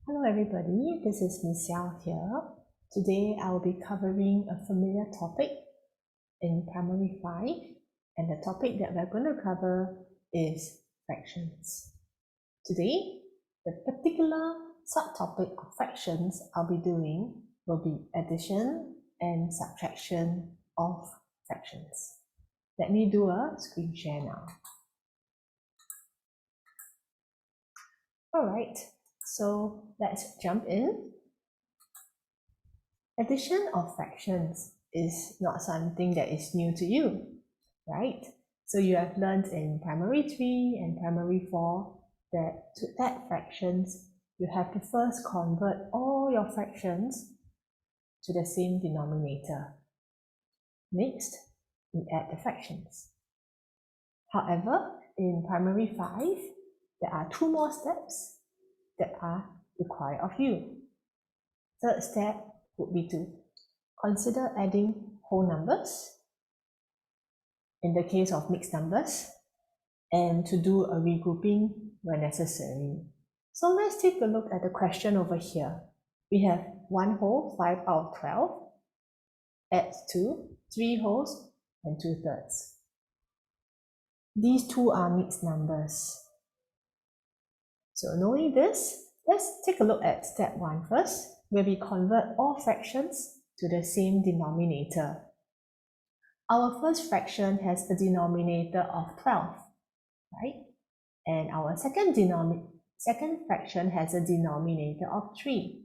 Hello everybody, this is Miss Xiao here. Today I will be covering a familiar topic in Primary 5, and the topic that we're going to cover is fractions. Today, the particular subtopic of fractions I'll be doing will be addition and subtraction of fractions. Let me do a screen share now. Alright, so let's jump in. Addition of fractions is not something that is new to you, right? So you have learned in Primary 3 and Primary 4 that to add fractions, you have to first convert all your fractions to the same denominator. Next, we add the fractions. However, in Primary 5, there are 2 more steps that are required of you. Third step would be to consider adding whole numbers in the case of mixed numbers, and to do a regrouping where necessary. So let's take a look at the question over here. We have 1 whole, 5 out of 12, adds to 3 wholes and 2/3. These two are mixed numbers. So knowing this, let's take a look at step 1 first, where we convert all fractions to the same denominator. Our first fraction has a denominator of 12, right? And our second fraction has a denominator of 3.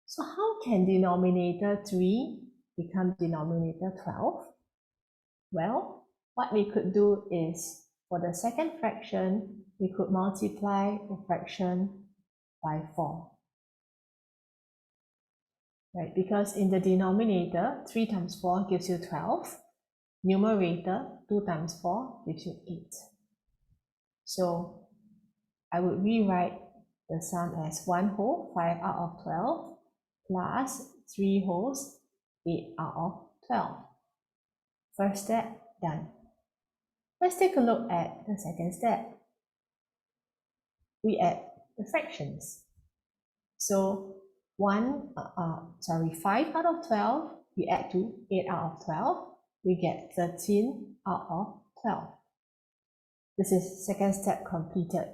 So how can denominator 3 become denominator 12? Well, what we could do is, for the second fraction, we could multiply the fraction by 4. Right, because in the denominator, 3 times 4 gives you 12. Numerator, 2 times 4 gives you 8. So I would rewrite the sum as 1 whole, 5 out of 12, plus 3 wholes, 8 out of 12. First step, done. Let's take a look at the second step. We add the fractions. So 5 out of 12, we add to 8 out of 12, we get 13 out of 12. This is second step completed.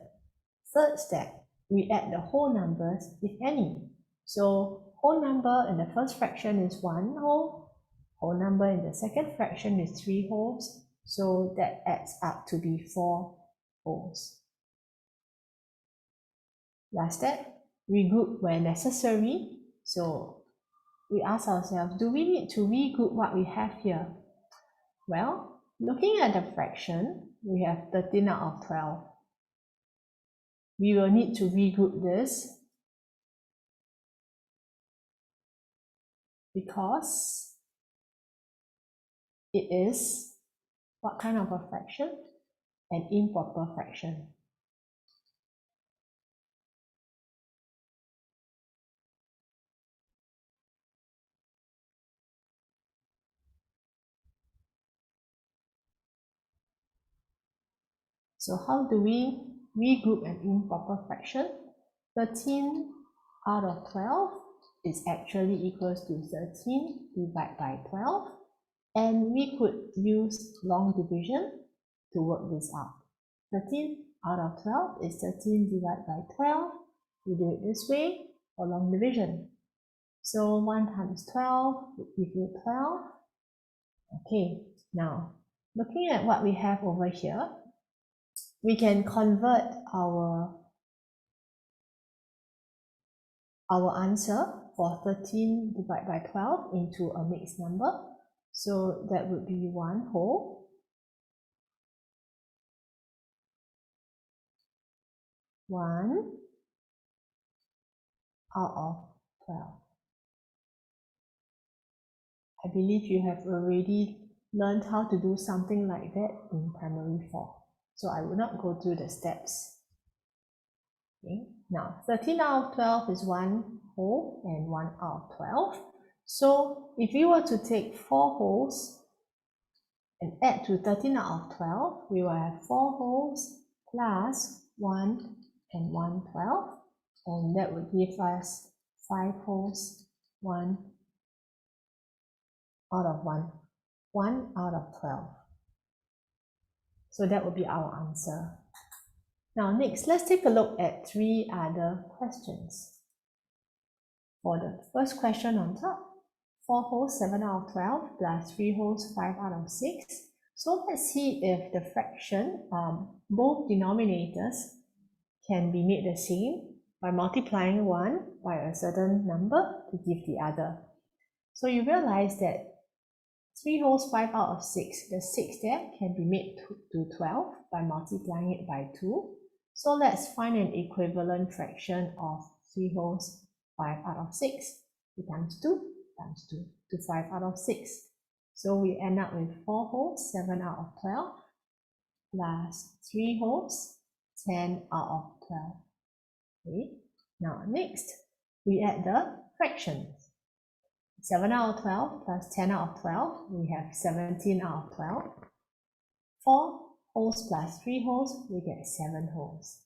Third step, we add the whole numbers, if any. So whole number in the first fraction is 1 whole number in the second fraction is 3 wholes, so that adds up to be 4 wholes. Last step, regroup where necessary. So we ask ourselves, do we need to regroup what we have here? Well, looking at the fraction, we have 13 out of 12. We will need to regroup this because it is what kind of a fraction? An improper fraction. So how do we regroup an improper fraction? 13 out of 12 is actually equals to 13 divided by 12, and we could use long division to work this out. 13 out of 12 is 13 divided by 12. We do it this way for long division. So 1 times 12 would give you 12. Okay, now looking at what we have over here, we can convert our answer for 13 divided by 12 into a mixed number. So that would be 1 whole, 1 out of 12. I believe you have already learned how to do something like that in Primary 4. So I will not go through the steps. Okay. Now 13 out of 12 is 1 whole and 1 out of 12. So if you were to take 4 wholes and add to 13 out of 12, we will have 4 wholes plus 1 and 1/12. and that would give us 5 wholes, 1 out of 1, 1 out of 12. So that would be our answer. Now next, let's take a look at 3 other questions. For the first question on top, 4 wholes, 7 out of 12, plus 3 wholes, 5 out of 6. So let's see if the fraction, both denominators, can be made the same by multiplying one by a certain number to give the other. So you realize that 3 wholes, 5 out of 6, the 6 there can be made to 12 by multiplying it by 2. So let's find an equivalent fraction of 3 wholes, 5 out of 6. 2 times 2 times 2 to 5 out of 6. So we end up with 4 wholes, 7 out of 12, plus 3 wholes, 10 out of 12. Okay. Now next, we add the fractions. 7 out of 12 plus 10 out of 12, we have 17 out of 12. 4 wholes plus 3 wholes, we get 7 wholes.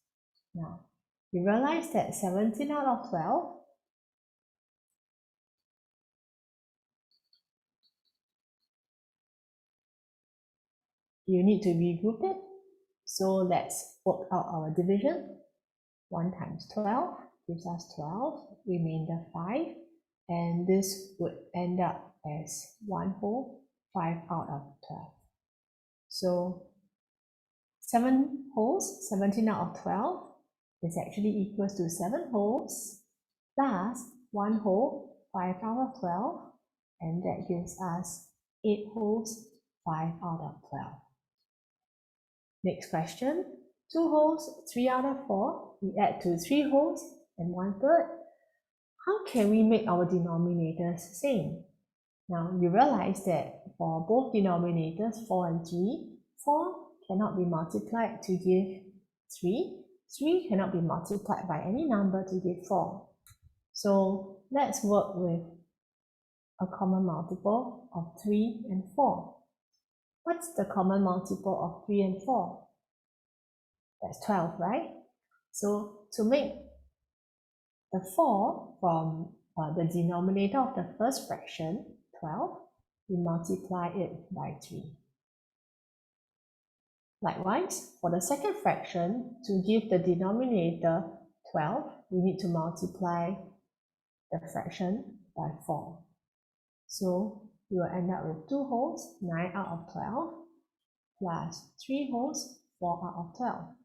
Now, you realize that 17 out of 12 you need to regroup it. So let's work out our division. 1 times 12 gives us 12, remainder 5, and this would end up as 1 whole, 5 out of 12. So 7 wholes, 17 out of 12, is actually equals to 7 wholes plus 1 whole, 5 out of 12, and that gives us 8 wholes, 5 out of 12. Next question, 2 wholes, 3 out of 4, we add to 3 wholes and 1/3. How can we make our denominators same? Now you realize that for both denominators, 4 and 3, 4 cannot be multiplied to give 3. 3 cannot be multiplied by any number to give 4. So let's work with a common multiple of 3 and 4. What's the common multiple of 3 and 4? That's 12, right? So to make the 4 from the denominator of the first fraction, 12, we multiply it by 3. Likewise, for the second fraction, to give the denominator 12, we need to multiply the fraction by 4. So we will end up with 2 wholes, 9 out of 12, plus 3 wholes, 4 out of 12.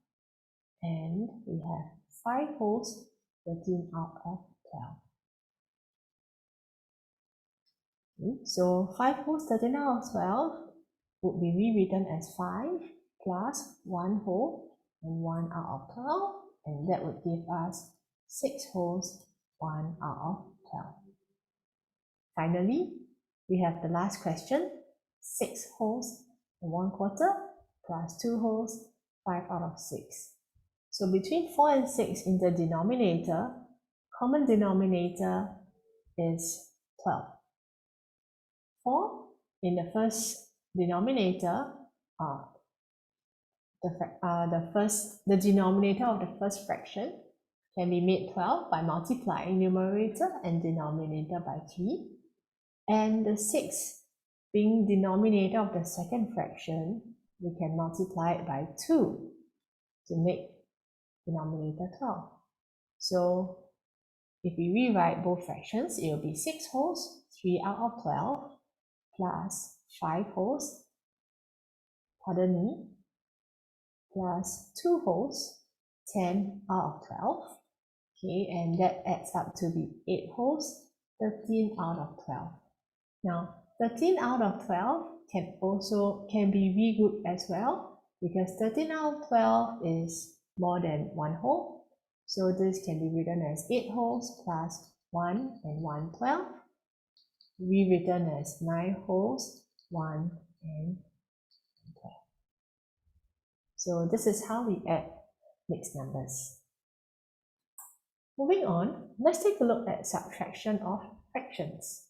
And we have 5 wholes, 13 out of 12. Okay, so 5 wholes, 13 out of 12 would be rewritten as 5 plus 1 whole and 1 out of 12, and that would give us 6 wholes, 1 out of 12. Finally, we have the last question, 6 wholes and 1/4 plus 2 wholes, 5 out of 6. So between 4 and 6 in the denominator, common denominator is 12. 4 in the first denominator, the denominator of the first fraction can be made 12 by multiplying numerator and denominator by 3. And the 6 being denominator of the second fraction, we can multiply it by 2 to make denominator 12. So if we rewrite both fractions, it will be 6 wholes, 3 out of 12, plus 5 wholes, pardon me, plus 2 wholes, 10 out of 12. Okay, and that adds up to be 8 wholes, 13 out of 12. Now, 13 out of 12 can be regrouped as well, because 13 out of 12 is more than 1 whole. So this can be written as 8 wholes plus 1 and 1/12, rewritten as 9 wholes, 1 and 12. So this is how we add mixed numbers. Moving on, let's take a look at subtraction of fractions.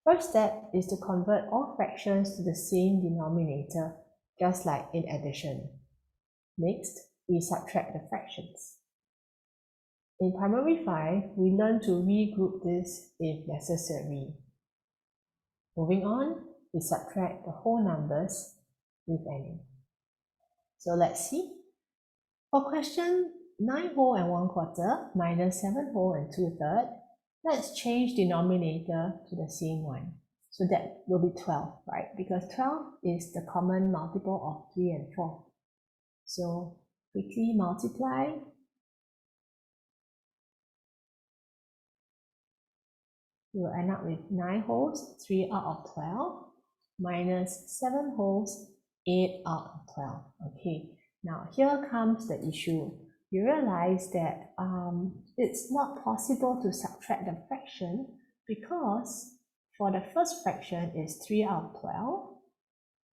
First step is to convert all fractions to the same denominator, just like in addition. Next, we subtract the fractions. In primary 5, we learn to regroup this if necessary. Moving on, we subtract the whole numbers if any. So let's see. For question 9 whole and 1/4 minus 7 whole and 2/3, let's change denominator to the same one. So that will be 12, right? Because 12 is the common multiple of 3 and 4. So quickly multiply. You will end up with 9 wholes, 3 out of 12, minus 7 wholes, 8 out of 12. Okay, now here comes the issue. You realize that it's not possible to subtract the fraction because for the first fraction is 3 out of 12.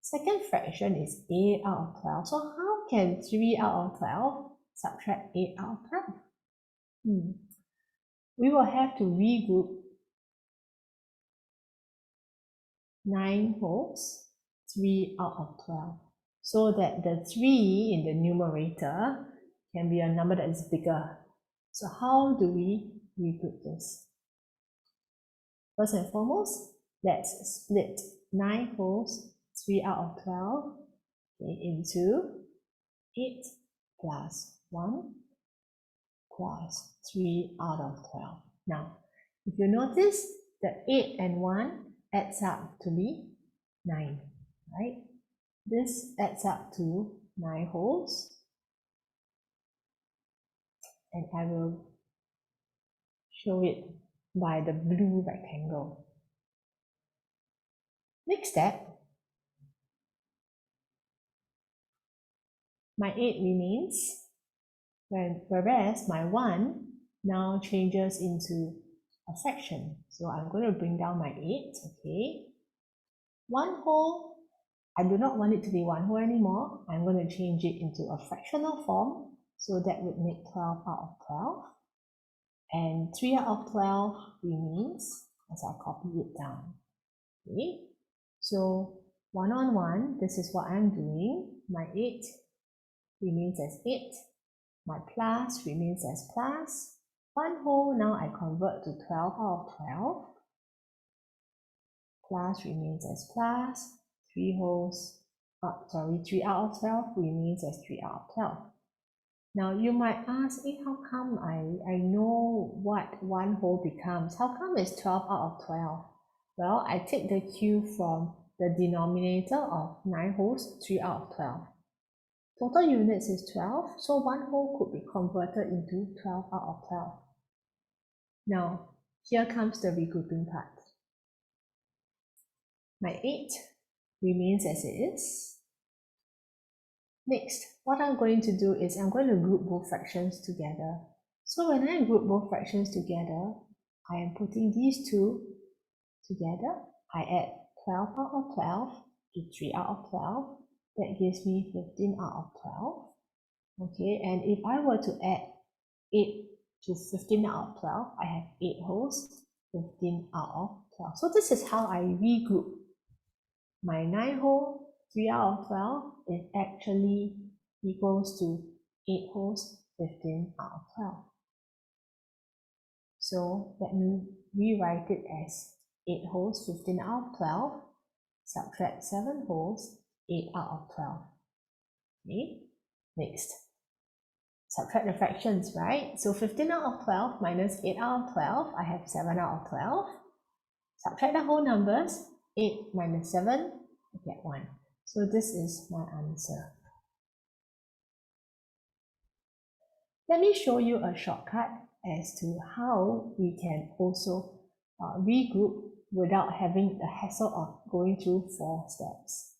Second fraction is 8 out of 12. So how can 3 out of 12 subtract 8 out of 12? We will have to regroup 9 wholes, 3 out of 12, so that the 3 in the numerator can be a number that is bigger. So how do we regroup this? First and foremost, let's split 9 wholes, 3 out of 12, into 8 plus 1 plus 3 out of 12. Now, if you notice, the 8 and 1 adds up to be 9, right? This adds up to 9 wholes, and I will show it by the blue rectangle. Next step, my 8 remains, whereas my 1 now changes into a fraction. So I'm going to bring down my 8, okay? 1 whole, I do not want it to be 1 whole anymore. I'm going to change it into a fractional form. So that would make 12 out of 12. And 3 out of 12 remains as I copy it down. Okay, so 1 on 1, this is what I'm doing. My 8 remains as 8. My plus remains as plus. 1 whole, now I convert to 12 out of 12. Plus remains as plus. 3 wholes, 3 out of 12 remains as 3 out of 12. Now you might ask, how come I know what 1 whole becomes? How come it's 12 out of 12? Well, I take the cue from the denominator of 9 wholes, 3 out of 12. Total units is 12, so 1 whole could be converted into 12 out of 12. Now, here comes the regrouping part. My 8 remains as it is. Next, what I'm going to do is I'm going to group both fractions together. So when I group both fractions together, I am putting these two together. I add 12 out of 12 to 3 out of 12. That gives me 15 out of 12. Okay, and if I were to add 8 to 15 out of 12, I have 8 wholes, 15 out of 12. So this is how I regroup. My 9 whole, 3 out of 12 is actually equals to 8 wholes, 15 out of 12. So let me rewrite it as 8 wholes, 15 out of 12, subtract 7 wholes, 8 out of 12. Okay, next. Subtract the fractions, right? So 15 out of 12 minus 8 out of 12, I have 7 out of 12. Subtract the whole numbers, 8 minus 7, I get 1. So this is my answer. Let me show you a shortcut as to how we can also regroup without having the hassle of going through 4 steps.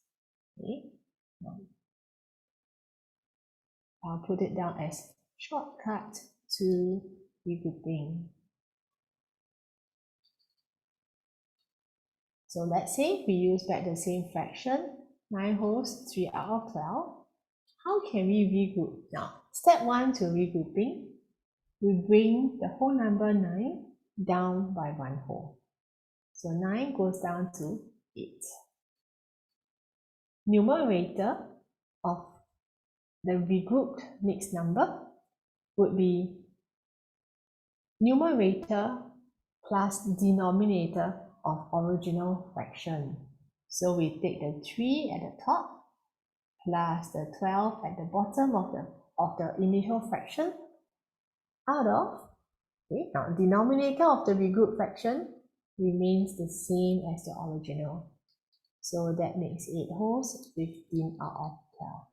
Okay, I'll put it down as shortcut to regrouping. So let's say we use back the same fraction, 9 wholes, 3 out of 12. How can we regroup? Now, step 1 to regrouping, we bring the whole number 9 down by 1 whole. So 9 goes down to 8. Numerator of the regrouped mixed number would be numerator plus denominator of original fraction. So we take the 3 at the top plus the 12 at the bottom of the initial fraction out of, okay, now denominator of the regroup fraction remains the same as the original. So that makes 8 wholes, 15 out of 12.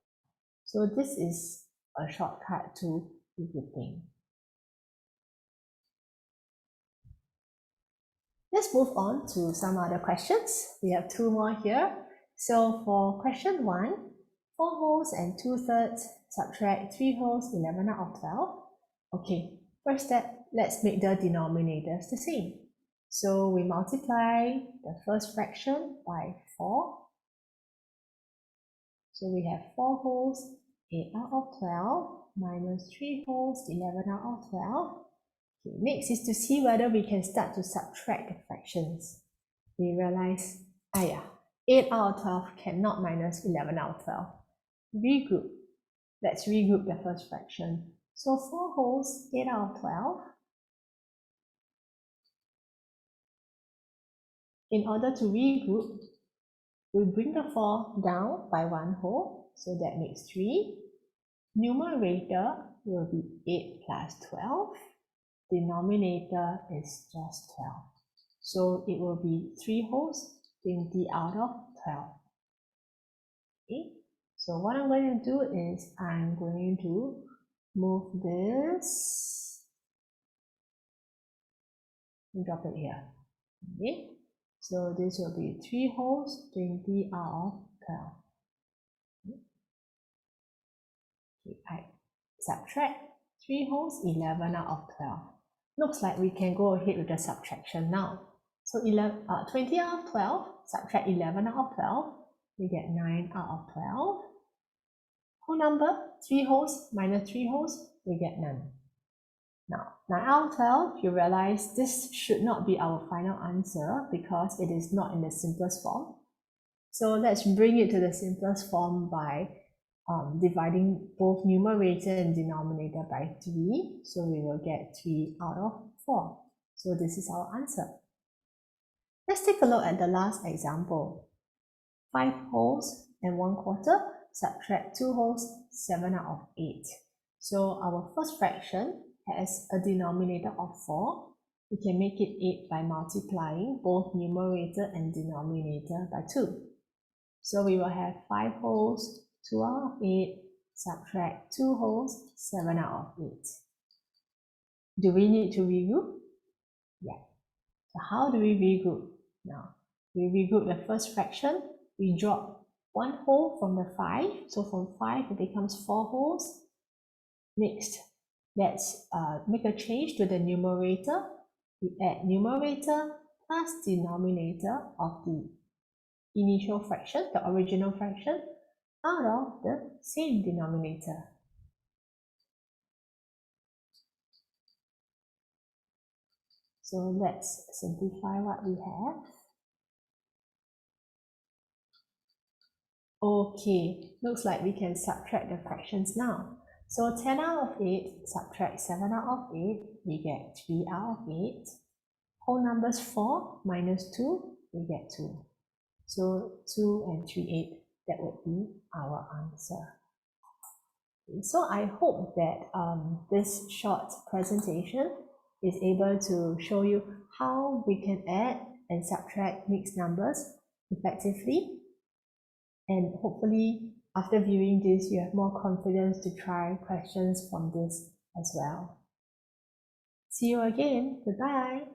So this is a shortcut to regrouping. Let's move on to some other questions. We have 2 more here. So for question 1, 4 wholes and 2/3, subtract 3 wholes, 11 out of 12. Okay, first step, let's make the denominators the same. So we multiply the first fraction by 4. So we have 4 wholes, 8 out of 12, minus 3 wholes, 11 out of 12. Okay, next is to see whether we can start to subtract the fractions. We realize, 8 out of 12 cannot minus 11 out of 12. Regroup. Let's regroup the first fraction. So 4 wholes, 8 out of 12. In order to regroup, we bring the 4 down by 1 whole, so that makes 3. Numerator will be 8 plus 12. Denominator is just 12. So it will be 3 wholes, 20 out of 12. Okay, so what I'm going to do is I'm going to move this and drop it here. Okay, so this will be 3 wholes, 20 out of 12. Okay, I subtract 3 wholes, 11 out of 12. Looks like we can go ahead with the subtraction now. So 20 out of 12, subtract 11 out of 12, we get 9 out of 12. Whole number, 3 wholes minus 3 wholes, we get none. Now, 9 out of 12, you realize this should not be our final answer because it is not in the simplest form. So let's bring it to the simplest form by dividing both numerator and denominator by 3. So we will get 3 out of 4. So this is our answer. Let's take a look at the last example. 5 wholes and 1/4, subtract 2 wholes, 7 out of 8. So our first fraction has a denominator of 4. We can make it 8 by multiplying both numerator and denominator by 2. So we will have 5 wholes, 2 out of 8, subtract 2 wholes, 7 out of 8. Do we need to regroup? Yeah. So how do we regroup? Now, we regroup the first fraction. We drop 1 whole from the 5. So from 5, it becomes 4 wholes. Next, let's make a change to the numerator. We add numerator plus denominator of the initial fraction, the original fraction, out of the same denominator. So let's simplify what we have. Okay, looks like we can subtract the fractions now. So 10 out of 8, subtract 7 out of 8, we get 3 out of 8. Whole numbers 4 minus 2, we get 2. So 2 and 3/8, that would be our answer. So I hope that this short presentation is able to show you how we can add and subtract mixed numbers effectively. And hopefully after viewing this, you have more confidence to try questions from this as well. See you again. Goodbye.